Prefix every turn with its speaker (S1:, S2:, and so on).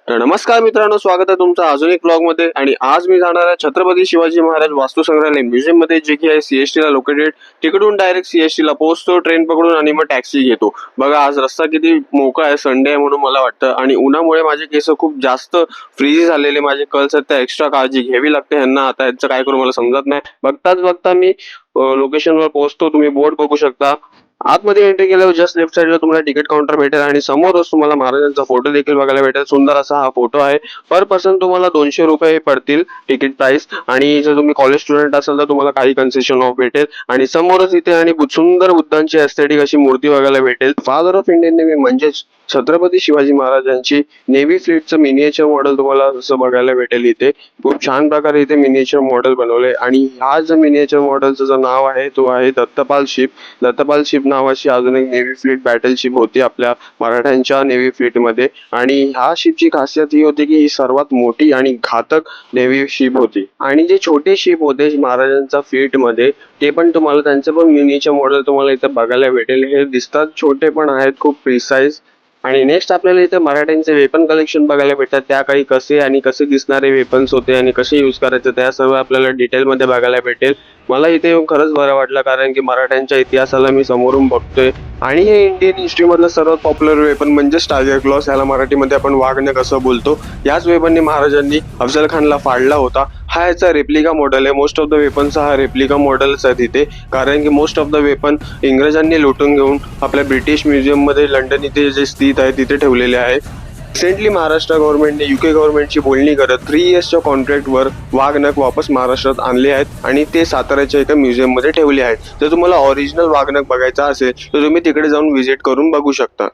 S1: तर नमस्कार मित्रांनो, स्वागत आहे तुमचं अजून एक ब्लॉग मध्ये। आणि आज मी जाणार आहे छत्रपती शिवाजी महाराज वास्तू संग्रहालय म्युझियम मध्ये, जे की आहे सीएसटी ला लोकेटेड। तिकडून डायरेक्ट सीएसटी ला पोहोचतो ट्रेन पकडून आणि मग टॅक्सी घेतो। बघा आज रस्ता किती मोकळा आहे, संडे आहे म्हणून मला वाटतं। आणि उन्हामुळे माझे केस खूप जास्त फ्रीज झालेले, माझे कर्ल्स आहेत त्या एक्स्ट्रा काळजी घ्यावी लागते ह्यांना। आता यांचं काय करू मला समजत नाही। बघताच बघता मी लोकेशनवर पोहोचतो। तुम्ही बोर्ड बघू शकता। आतमध्ये एंट्री केल्यावर जस्ट लेफ्ट साइडला तुम्हाला तिकीट काउंटर भेटेल आणि समोरच तुम्हाला महाराजांचा फोटो देखील बघायला भेटेल। सुंदर असा हा फोटो आहे। पर पर्सन तुम्हाला 200 रुपये पडतील तिकीट प्राइस। आणि जर तुम्ही कॉलेज स्टुडंट असाल तर तुम्हाला काही कन्सेशन ऑफ भेटेल। आणि समोरच इथे आणि सुंदर बुद्धांची एस्थेटिक अशी मूर्ती बघायला भेटेल। फादर ऑफ इंडियन नेव्ही म्हणजेच छत्रपती शिवाजी महाराजांची नेव्ही फ्लीटचं मिनिएचर मॉडेल तुम्हाला असं बघायला भेटेल। इथे खूप छान प्रकारे इथे मिनिएचर मॉडेल बनवले। आणि हा जो मिनिएचर मॉडेलचं जो नाव आहे तो आहे दत्तपाल शिप। दत्तपाल शिप नावाची अजून एक नेव्ही फ्लीट बॅटल शिप होती आपल्या मराठ्यांच्या नेव्ही फ्लीट मध्ये। आणि ह्या शिपची खासियत ही होती की ही सर्वात मोठी आणि घातक नेव्ही शिप होती। आणि जे छोटे शिप होते महाराजांच्या फ्लीट मध्ये ते पण तुम्हाला त्यांचं पण मिनिएचर मॉडेल तुम्हाला इथे बघायला भेटेल। हे दिसतात छोटे पण आहेत खूप प्रिसाइज। आणि नेक्स्ट आपल्याला इथे मराठ्यांचे वेपन कलेक्शन बघायला भेटतात। त्या काही कसे आणि कसे दिसणारे वेपन्स होते आणि कसे यूज करायचे त्या सर्व आपल्याला डिटेल मध्ये बघायला भेटेल। मला इथे येऊन खरंच बरं वाटलं, कारण की मराठ्यांच्या इतिहासाला मी समोरून बघतोय। आणि हे इंडियन हिस्ट्री मधलं सर्वात पॉप्युलर वेपन म्हणजे टायगर क्लॉस, याला मराठीमध्ये आपण वाघनख असं बोलतो। याच वेपननी महाराजांनी अफजल खानला फाडला होता। हा याचा रेप्लिका मॉडेल आहे। मोस्ट ऑफ द वेपन्स हा रेप्लिका मॉडेल्स आहे तिथे, कारण की मोस्ट ऑफ द वेपन इंग्रजांनी लुटून घेऊन आपल्या ब्रिटिश म्युझियम मध्ये लंडन इथे जे स्थित आहे तिथे ठेवलेले आहे। रिसेंटली महाराष्ट्र गव्हर्नमेंटने युके गव्हर्नमेंटची बोलणी करत 3 इयर्सच्या कॉन्ट्रॅक्टवर वाघनख वापस महाराष्ट्रात आणले आहेत आणि ते साताऱ्याच्या एका म्युझियम मध्ये ठेवले आहेत। जर तुम्हाला ओरिजिनल वाघनख बघायचा असेल तर तुम्ही तिकडे जाऊन व्हिजिट करून बघू शकता।